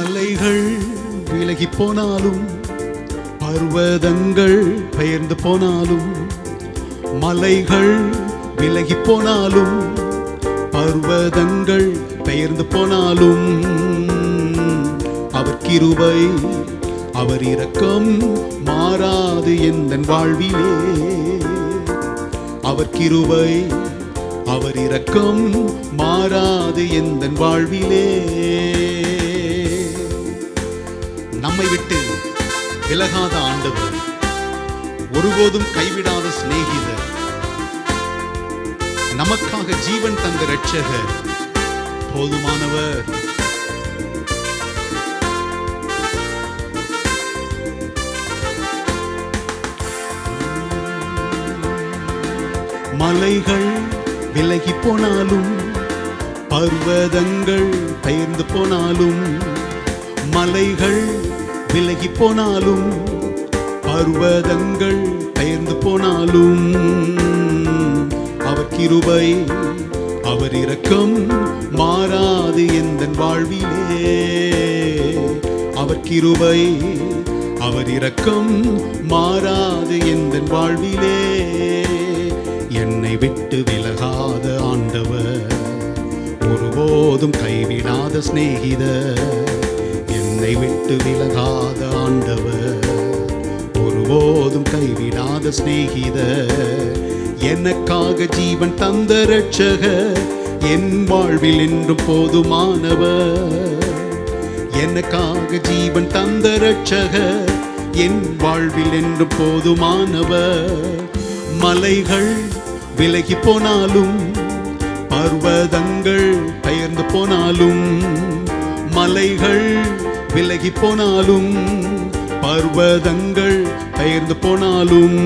மலைகள் விலகி போனாலும் பர்வதங்கள் பெயர்ந்து போனாலும், மலைகள் விலகி போனாலும் பர்வதங்கள் பெயர்ந்து போனாலும், அவர் கிருபை அவர் இரக்கம் மாறாது எந்தன் வாழ்விலே. அவர் கிருபை அவர் இரக்கம் மாறாது எந்தன் வாழ்விலே. நம்மை விட்டு விலகாத ஆண்டவர், ஒருபோதும் கைவிடாத சிநேகிதர், நமக்காக ஜீவன் தந்த இரட்சகர், போதுமானவர். மலைகள் விலகி போனாலும் பர்வதங்கள் பெயர்ந்து போனாலும், மலைகள் விலகி போனாலும் பர்வதங்கள் பெயர்ந்து போனாலும், அவர் கிருபை அவர் இரக்கம் மாறாது எந்தன் வாழ்விலே. அவர் கிருபை அவர் இரக்கம் மாறாது எந்தன் வாழ்விலே. என்னை விட்டு விலகாத ஆண்டவர், ஒருபோதும் கைவிடாத சிநேகிதர். என்னை விட்டு விலகாத ஆண்டவர், ஒருபோதும் கைவிடாத சிநேகிதர். எனக்காக ஜீவன் தந்த இரட்சகர், என் வாழ்வில் என்றும் போதுமானவர். எனக்காக ஜீவன் தந்த இரட்சகர், என் வாழ்வில் என்றும் போதுமானவர். மலைகள் விலகி போனாலும் பர்வதங்கள் பெயர்ந்து போனாலும், மலைகள் விலகி போனாலும் பர்வதங்கள் பெயர்ந்து போனாலும்,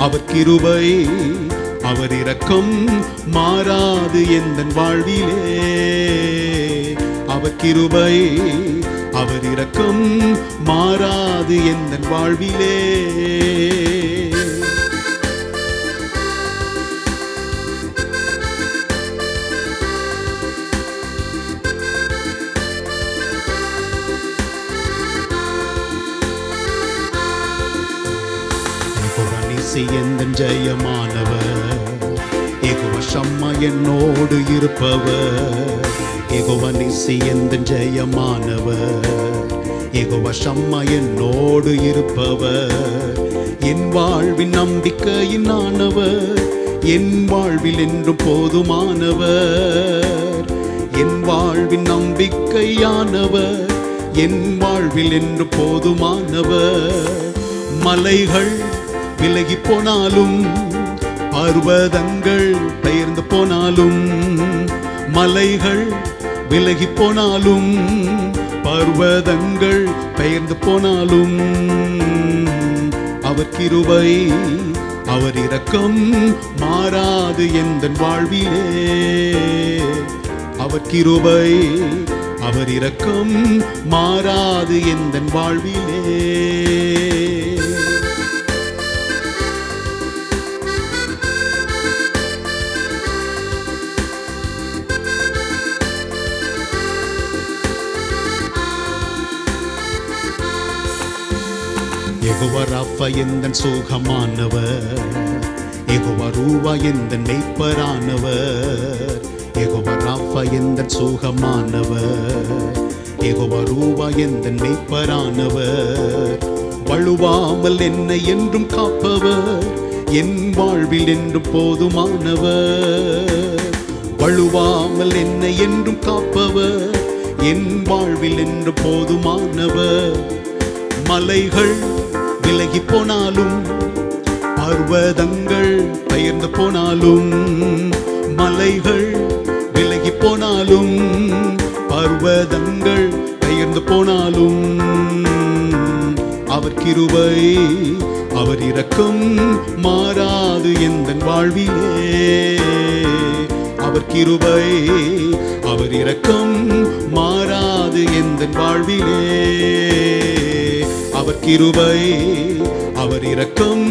அவர் கிருபை அவர் இரக்கம் மாறாது எந்தன் வாழ்விலே. அவர் கிருபை அவர் இரக்கம் மாறாது எந்தன் வாழ்விலே. எந்தன் ஜெயமானவர், யெகோவா ஷம்மா என்னோடு இருப்பவர். யெகோவா நிசி எந்தன் ஜெயமானவர், யெகோவா ஷம்மா என்னோடு இருப்பவர். என் வாழ்வின் நம்பிக்கையின் ஆனவர், என் வாழ்வில் என்றும் போதுமானவர். என் வாழ்வின் நம்பிக்கையானவர், என் வாழ்வில் என்றும் போதுமானவர். மலைகள் விலகி போனாலும் பர்வதங்கள் பெயர்ந்து போனாலும், மலைகள் விலகி போனாலும் பர்வதங்கள் பெயர்ந்து போனாலும், அவர் கிருபை அவர் இரக்கம் மாறாது எந்தன் வாழ்விலே. அவர் கிருபை அவர் இரக்கம் மாறாது எந்தன் வாழ்விலே. யெகோவா ராஃபா எந்தன் சுகமானவர், யெகோவா ரூவா எந்தன் மேய்ப்பரானவர். யெகோவா ராஃபா எந்தன் சுகமானவர், யெகோவா ரூவா எந்தன் மேய்ப்பரானவர். வழுவாமல் என்னை என்றும் காப்பவர், என் வாழ்வில் என்றும் போதுமானவர். வழுவாமல் என்னை என்றும் காப்பவர், என் வாழ்வில் என்றும் போதுமானவர். மலைகள் விலகி போனாலும் பர்வதங்கள் பெயர்ந்து போனாலும், மலைகள் விலகி போனாலும் பர்வதங்கள் பெயர்ந்து போனாலும், அவர் கிருபை அவர் இரக்கம் மாறாது எந்தன் வாழ்விலே. அவர் கிருபை அவர் இரக்கம் மாறாது எந்தன் வாழ்விலே. அவர் கிருபை அவர் இரக்கம்